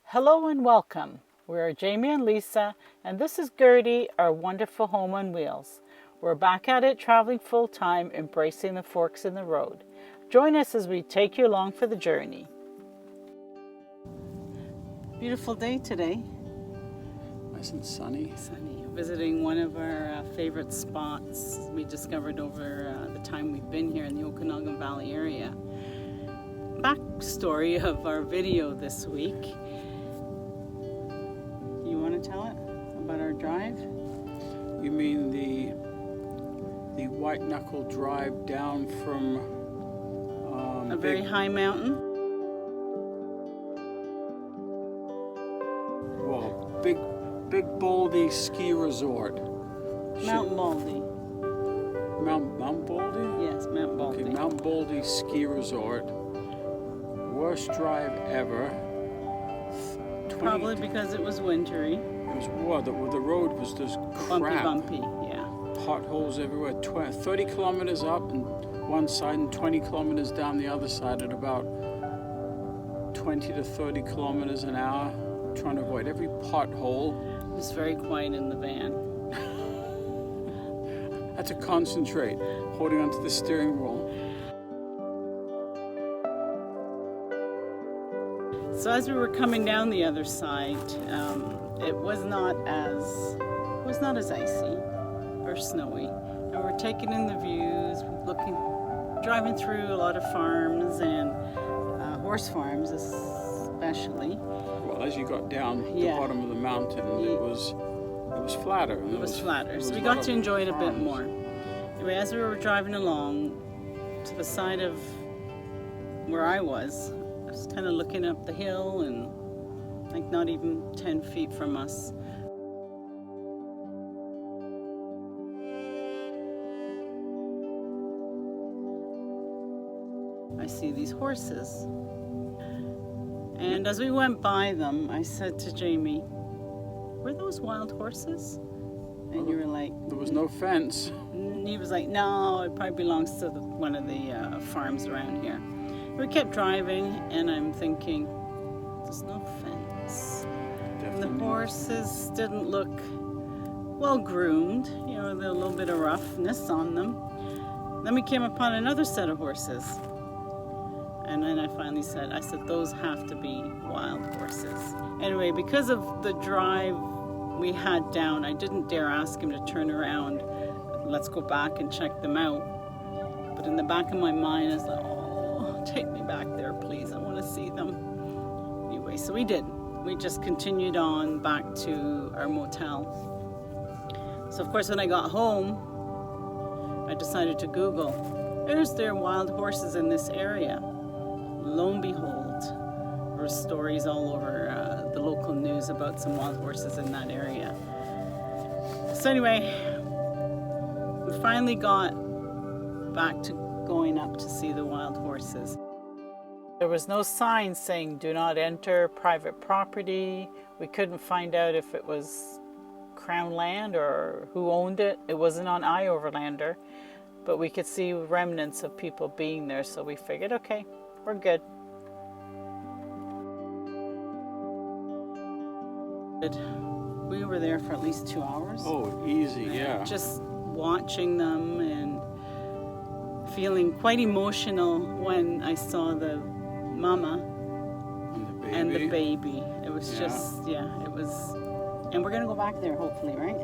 Hello and welcome. We're Jamie and Lisa, and this is Gertie, our wonderful home on wheels. We're back at it, traveling full time, embracing the forks in the road. Join us as we take you along for the journey. Beautiful day today. Nice and sunny. Sunny. Visiting one of our favorite spots we discovered over the time we've been here in the Okanagan Valley area. Backstory of our video this week. You want to tell it about our drive? You mean the white knuckle drive down from A very high mountain? Well, Big Baldy ski resort. Mount Baldy. Mount Baldy? Yes, Mount Baldy. Okay, Mount Baldy ski resort. Worst drive ever. Probably because it was wintry. It was what? The road was just crap. Bumpy, yeah. Potholes everywhere. 30 kilometers up and one side and 20 kilometers down the other side at about 20 to 30 kilometers an hour, trying to avoid every pothole. It was very quiet in the van. I had to concentrate, holding onto the steering wheel. So as we were coming down the other side, it was not as icy or snowy, and we're taking in the views, driving through a lot of farms and horse farms especially. Well, as you got down the Yeah. bottom of the mountain, it was flatter. It was flatter, so we got to enjoy it a bit more. Anyway, as we were driving along to the side of where I was kind of looking up the hill, and like not even 10 feet from us, I see these horses. And as we went by them, I said to Jamie, "Were those wild horses?" And you were like, There was no fence. and he was like, "No, it probably belongs to one of the farms around here." We kept driving, and I'm thinking, there's no fence. And the horses didn't look well groomed, with a little bit of roughness on them. Then we came upon another set of horses. And then I finally said, those have to be wild horses. Anyway, because of the drive we had down, I didn't dare ask him to turn around. Let's go back and check them out. But in the back of my mind, I was like, take me back there, please. I want to see them. Anyway, so we did. We just continued on back to our motel. So, of course, when I got home, I decided to Google, is there wild horses in this area? Lo and behold, there were stories all over the local news about some wild horses in that area. So anyway, we finally got back to going up to see the wild horses. There was no sign saying do not enter private property. We couldn't find out if it was Crown land or who owned it. It wasn't on iOverlander, but we could see remnants of people being there, so we figured, okay, we're good. We were there for at least 2 hours. Oh, easy, yeah. Just watching them and feeling quite emotional when I saw the mama and the baby. It was it was, and we're gonna go back there hopefully, right?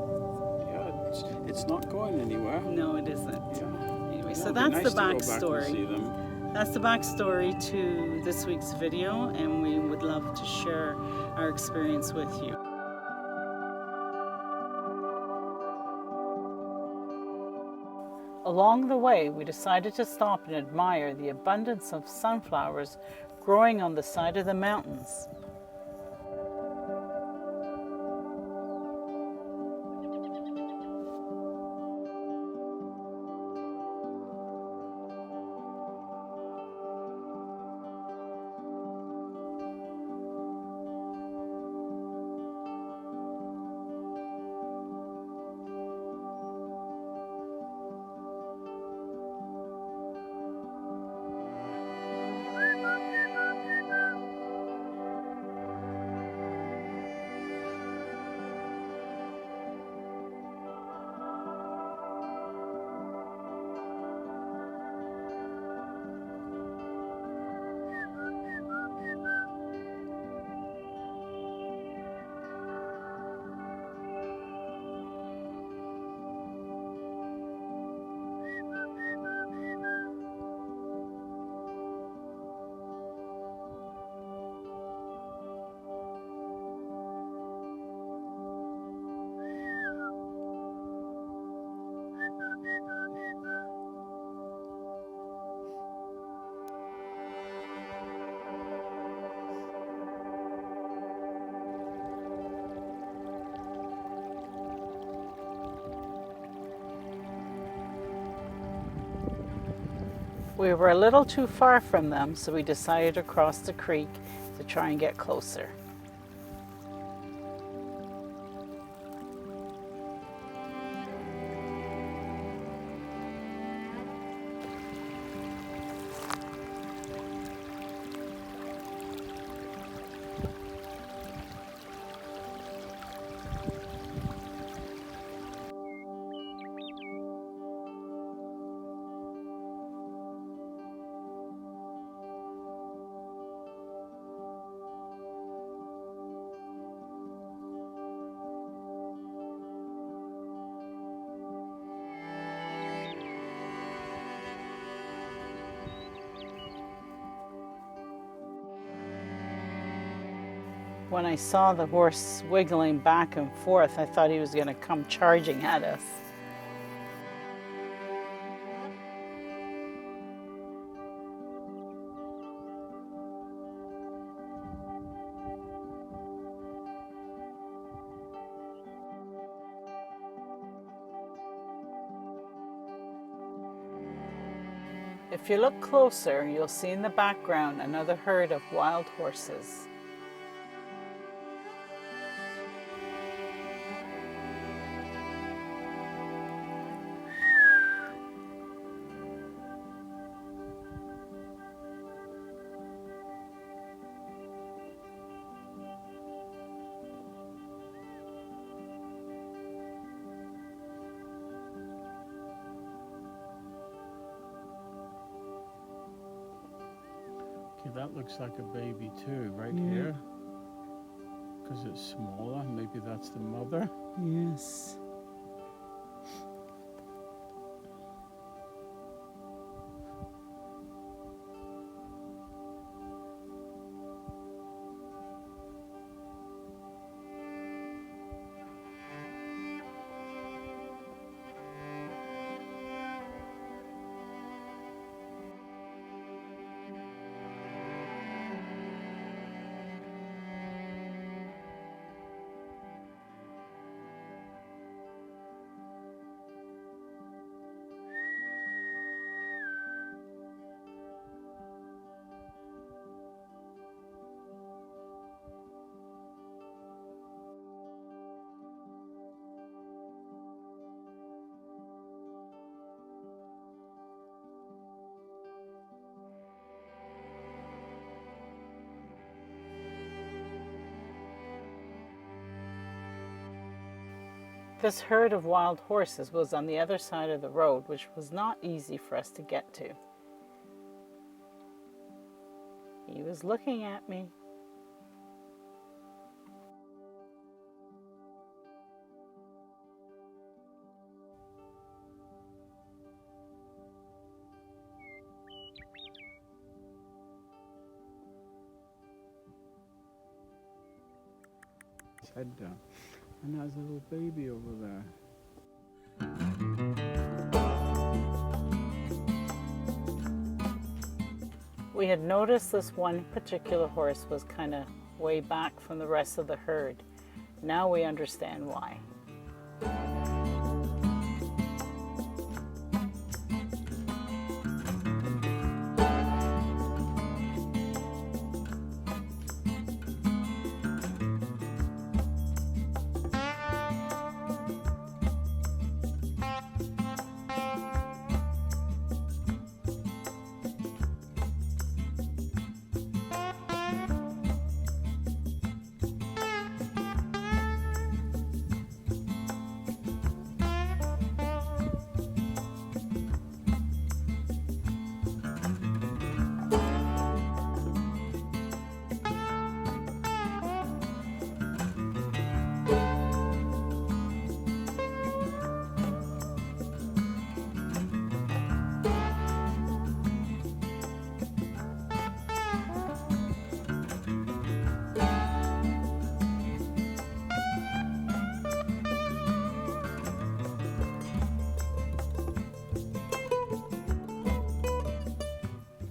Yeah, it's not going anywhere. No, it isn't. Yeah. Anyway, Yeah, so it'd be that's nice the to go back and backstory. see them. That's the backstory to this week's video, and we would love to share our experience with you. Along the way, we decided to stop and admire the abundance of sunflowers growing on the side of the mountains. We were a little too far from them, so we decided to cross the creek to try and get closer. When I saw the horse wiggling back and forth, I thought he was going to come charging at us. If you look closer, you'll see in the background another herd of wild horses. Okay, that looks like a baby too, right here. Because it's smaller, maybe that's the mother. Yes. This herd of wild horses was on the other side of the road, which was not easy for us to get to. He was looking at me. His head down. And there's a little baby over there. We had noticed this one particular horse was kind of way back from the rest of the herd. Now we understand why.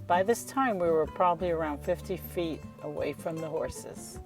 By this time, we were probably around 50 feet away from the horses.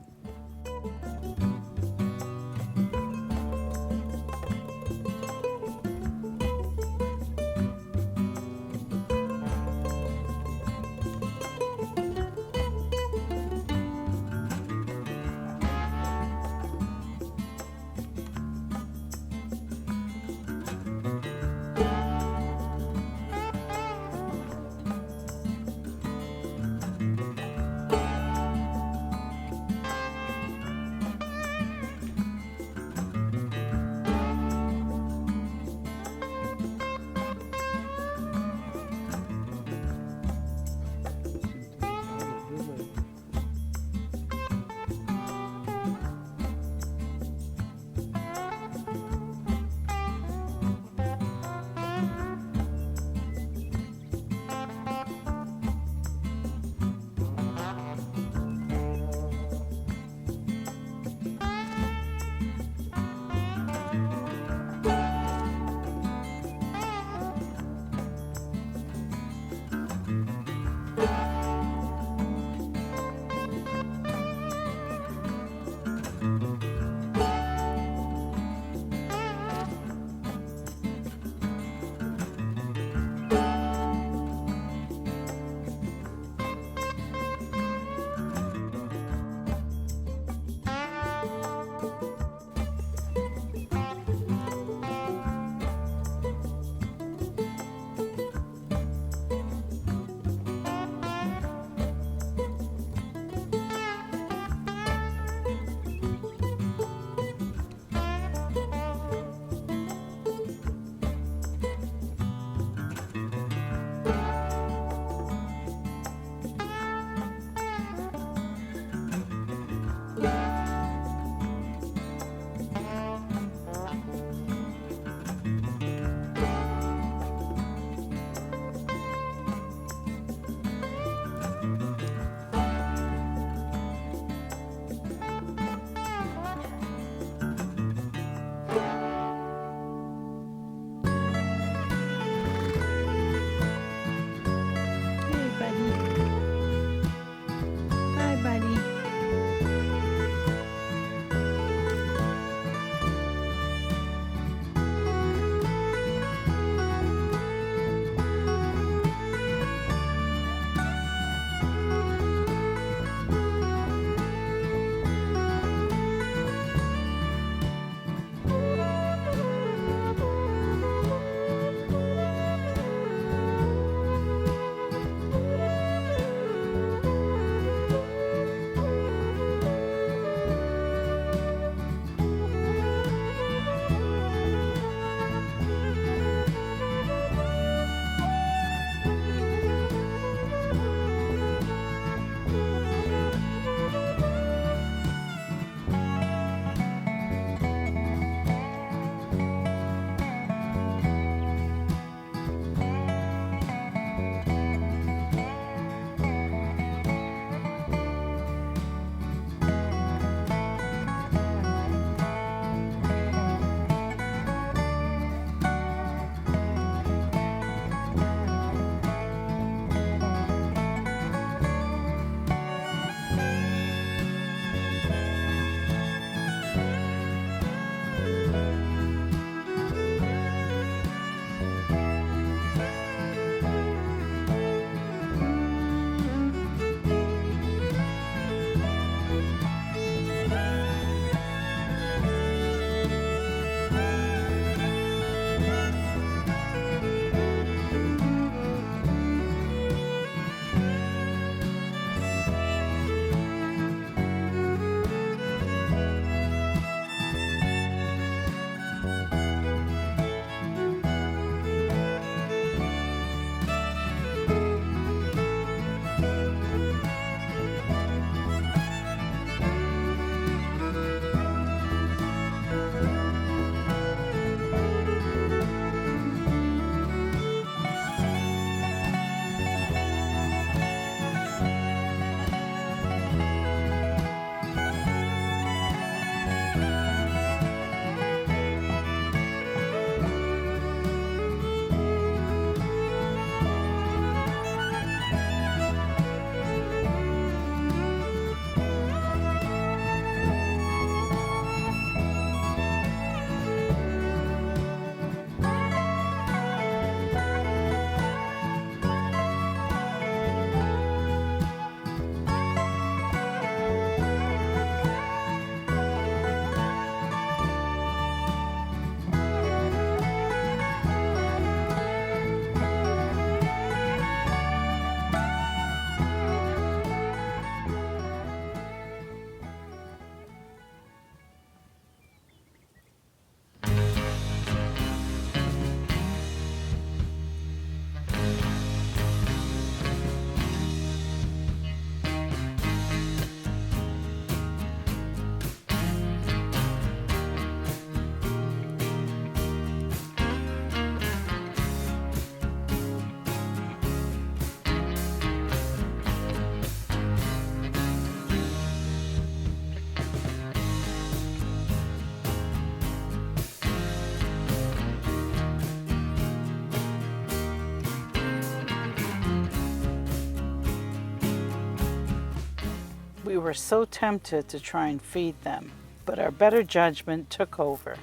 We were so tempted to try and feed them, but our better judgment took over.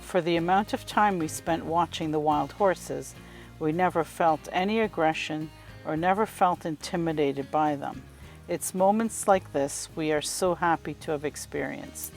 For the amount of time we spent watching the wild horses, we never felt any aggression or never felt intimidated by them. It's moments like this we are so happy to have experienced.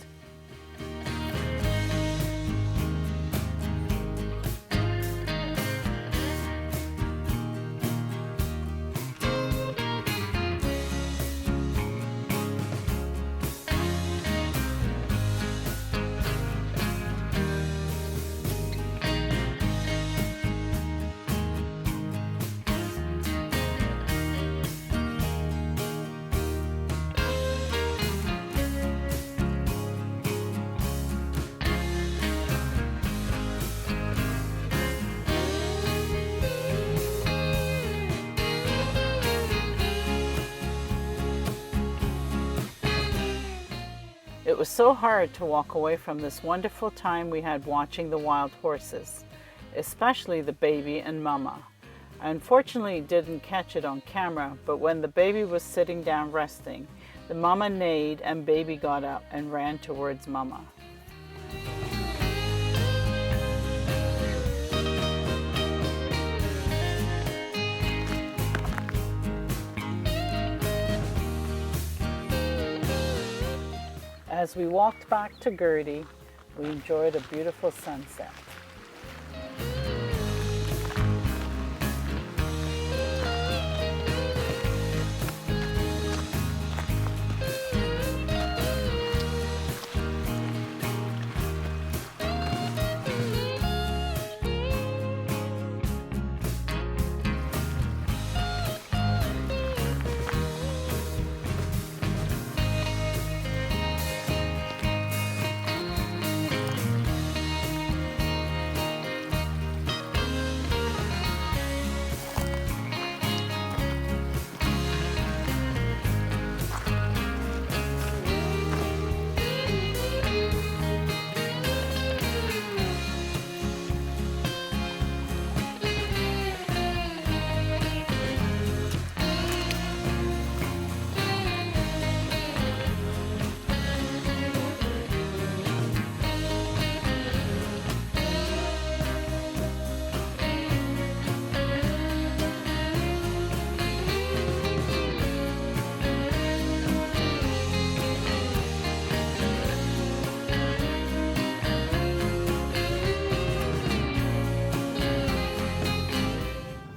It was so hard to walk away from this wonderful time we had watching the wild horses, especially the baby and Mama. I unfortunately didn't catch it on camera, but when the baby was sitting down resting, the Mama neighed and baby got up and ran towards Mama. As we walked back to Gertie, we enjoyed a beautiful sunset.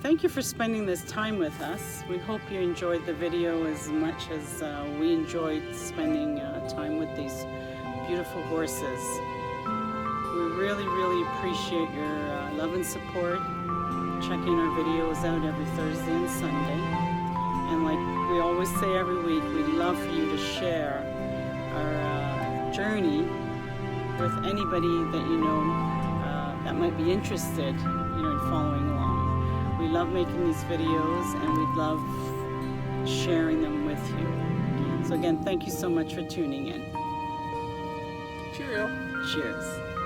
Thank you for spending this time with us. We hope you enjoyed the video as much as we enjoyed spending time with these beautiful horses. We really appreciate your love and support, checking our videos out every Thursday and Sunday. And like we always say every week, we'd love for you to share our journey with anybody that you know that might be interested, in following along. We love making these videos and we love sharing them with you. So again, thank you so much for tuning in. Cheerio. Cheers.